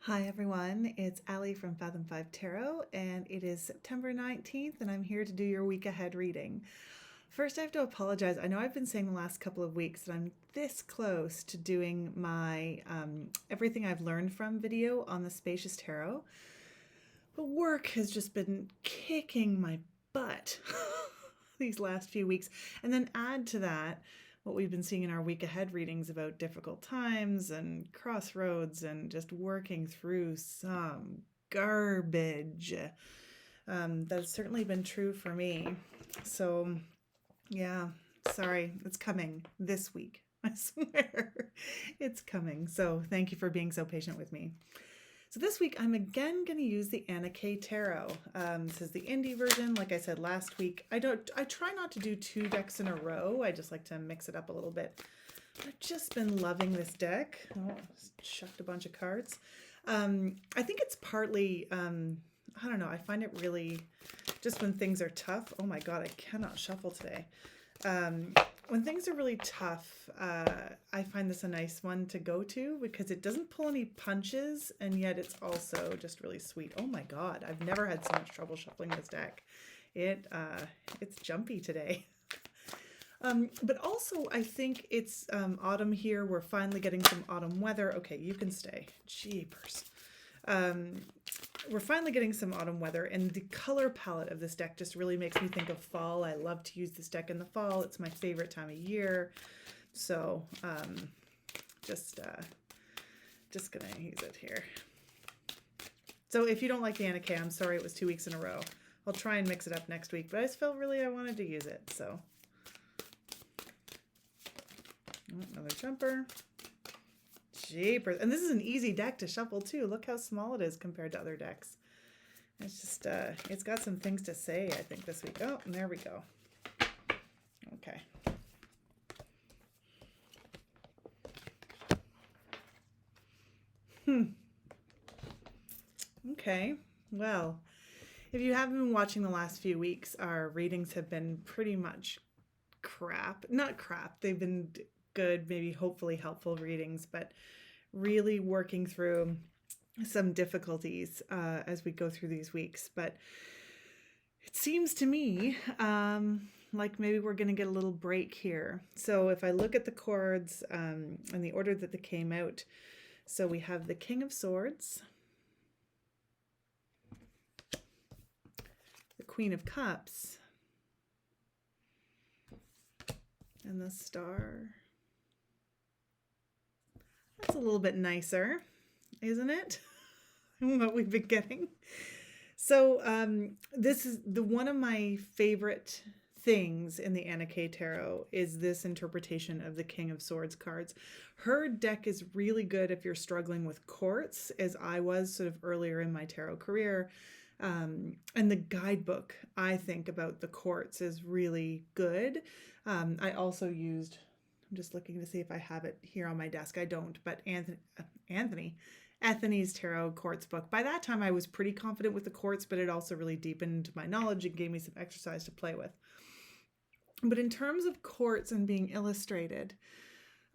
Hi everyone, it's Allie from Fathom 5 Tarot, and it is September 19th, and I'm here to do your week ahead reading. First, I have to apologize. I know I've been saying the last couple of weeks that I'm this close to doing my Everything I've Learned From video on the Spacious Tarot, but work has just been kicking my butt these last few weeks. And then add to that what we've been seeing in our week ahead readings about difficult times and crossroads and just working through some garbage. That's certainly been true for me. So, yeah, sorry, it's coming this week. I swear it's coming. So, thank you for being so patient with me. So this week I'm again going to use the Anna K Tarot. This is the indie version. Like I said last week, I try not to do two decks in a row. I just like to mix it up a little bit. I've just been loving this deck. Oh, shucked a bunch of cards. I think it's partly, I don't know, I find it really, just when things are tough. Oh my God, I cannot shuffle today. When things are really tough, I find this a nice one to go to because it doesn't pull any punches, and yet it's also just really sweet. Oh my God, I've never had so much trouble shuffling this deck. It's jumpy today. But also, I think it's autumn here. We're finally getting some autumn weather. Okay, you can stay. Jeepers. We're finally getting some autumn weather, and the color palette of this deck just really makes me think of fall. I love to use this deck in the fall. It's my favorite time of year. So just gonna use it here. So if you don't like the Anna K, I'm sorry it was 2 weeks in a row. I'll try and mix it up next week, but I just felt really I wanted to use it. So another jumper. Jeepers. And this is an easy deck to shuffle too. Look how small it is compared to other decks. It's just, it's got some things to say, I think, this week. Oh, and there we go. Okay. Okay. Well, if you haven't been watching the last few weeks, our readings have been pretty much crap. Not crap. They've been good, maybe hopefully helpful readings, but really working through some difficulties as we go through these weeks. But it seems to me like maybe we're going to get a little break here. So if I look at the cards in the order that they came out, so we have the King of Swords, the Queen of Cups, and the Star. That's a little bit nicer, isn't it? What we've been getting. So this is one of my favorite things in the Anna K Tarot is this interpretation of the King of Swords cards. Her deck is really good if you're struggling with courts, as I was sort of earlier in my tarot career. And the guidebook, I think, about the courts is really good. I also used, I'm just looking to see if I have it here on my desk. I don't, but Anthony's Tarot Courts book. By that time, I was pretty confident with the courts, but it also really deepened my knowledge and gave me some exercise to play with. But in terms of courts and being illustrated,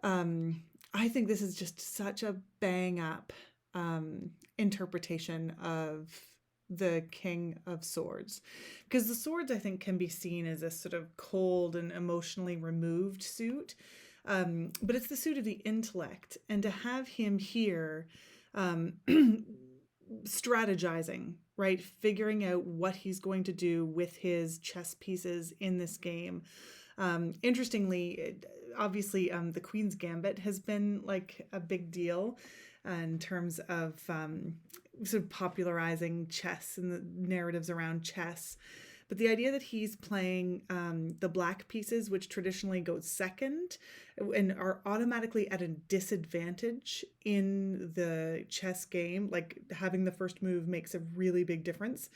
I think this is just such a bang up interpretation of the King of Swords, because the swords, I think, can be seen as a sort of cold and emotionally removed suit, but it's the suit of the intellect, and to have him here strategizing, right, figuring out what he's going to do with his chess pieces in this game. Interestingly, obviously, the Queen's Gambit has been like a big deal in terms of sort of popularizing chess and the narratives around chess. But the idea that he's playing the black pieces, which traditionally go second and are automatically at a disadvantage in the chess game, like having the first move makes a really big difference.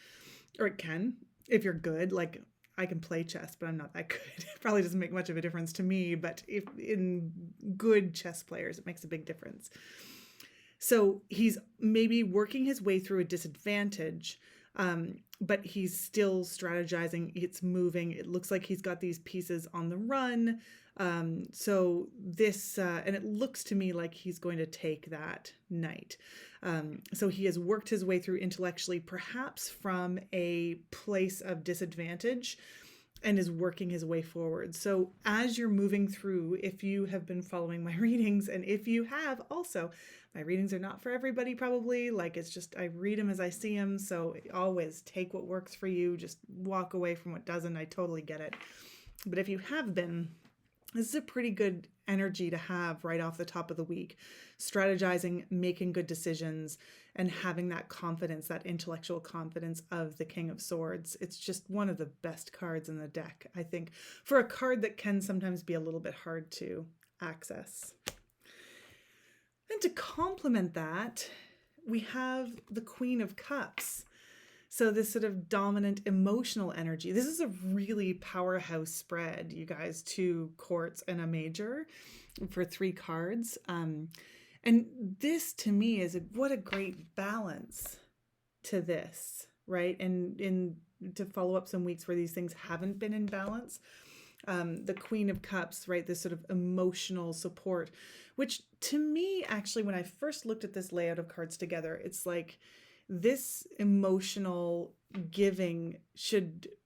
Or it can, if you're good. Like, I can play chess, but I'm not that good. It probably doesn't make much of a difference to me, but if in good chess players, it makes a big difference. So he's maybe working his way through a disadvantage, But he's still strategizing. It's moving. It looks like he's got these pieces on the run. So this, and it looks to me like he's going to take that knight. So he has worked his way through intellectually, perhaps from a place of disadvantage, and is working his way forward. So as you're moving through, if you have been following my readings, and if you have also, my readings are not for everybody probably, like it's just, I read them as I see them. So always take what works for you, just walk away from what doesn't. I totally get it. But if you have been, this is a pretty good energy to have right off the top of the week. Strategizing, making good decisions, and having that confidence, that intellectual confidence of the King of Swords. It's just one of the best cards in the deck, I think, for a card that can sometimes be a little bit hard to access. And to complement that, we have the Queen of Cups. So this sort of dominant emotional energy. This is a really powerhouse spread, you guys, 2 courts and a major for 3 cards. And this to me is what a great balance to this, right? And to follow up some weeks where these things haven't been in balance. The Queen of Cups, right? This sort of emotional support, which to me, actually, when I first looked at this layout of cards together, it's like this emotional giving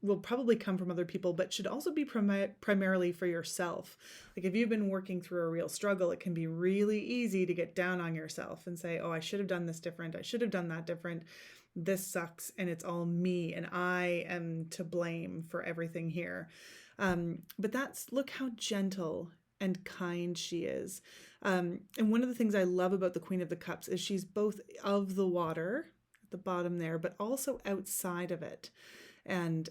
will probably come from other people, but should also be primarily for yourself. Like if you've been working through a real struggle, it can be really easy to get down on yourself and say, oh, I should have done this different. I should have done that different. This sucks. And it's all me. And I am to blame for everything here. But look how gentle and kind she is. And one of the things I love about the Queen of the Cups is she's both of the water, the bottom there, but also outside of it. And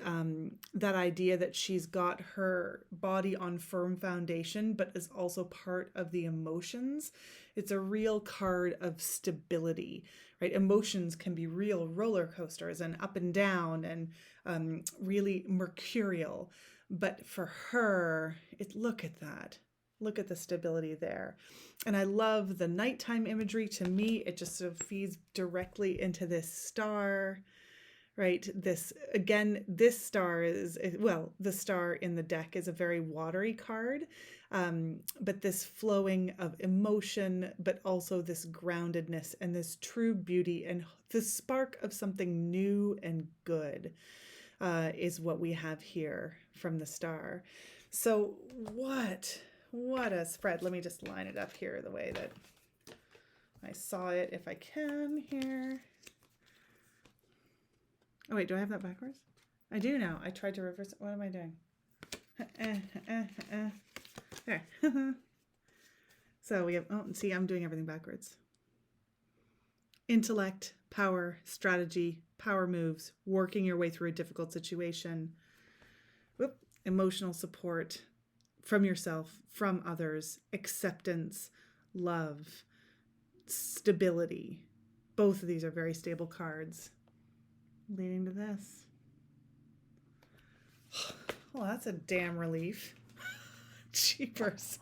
that idea that she's got her body on firm foundation, but is also part of the emotions. It's a real card of stability, right? Emotions can be real roller coasters and up and down and really mercurial. But for her, look at that. Look at the stability there. And I love the nighttime imagery. To me, it just sort of feeds directly into this star, right? This star is, well, the star in the deck is a very watery card, but this flowing of emotion, but also this groundedness and this true beauty and the spark of something new and good is what we have here from the star. So what a spread. Let me just line it up here the way that I saw it, if I can here. Oh wait, do I have that backwards? I do now. I tried to reverse it. What am I doing? There. So we have, oh, see, I'm doing everything backwards. Intellect, power, strategy, power moves, working your way through a difficult situation. Whoop. Emotional support from yourself, from others, acceptance, love, stability. Both of these are very stable cards, leading to this. Well, that's a damn relief. Jeepers.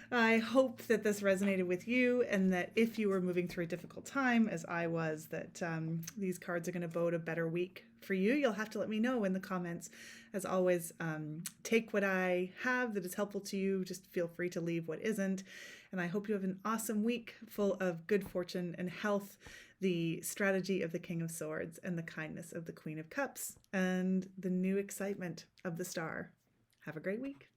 I hope that this resonated with you, and that if you were moving through a difficult time, as I was, that these cards are going to bode a better week for you. You'll have to let me know in the comments. As always, take what I have that is helpful to you. Just feel free to leave what isn't. And I hope you have an awesome week full of good fortune and health, the strategy of the King of Swords, and the kindness of the Queen of Cups, and the new excitement of the star. Have a great week.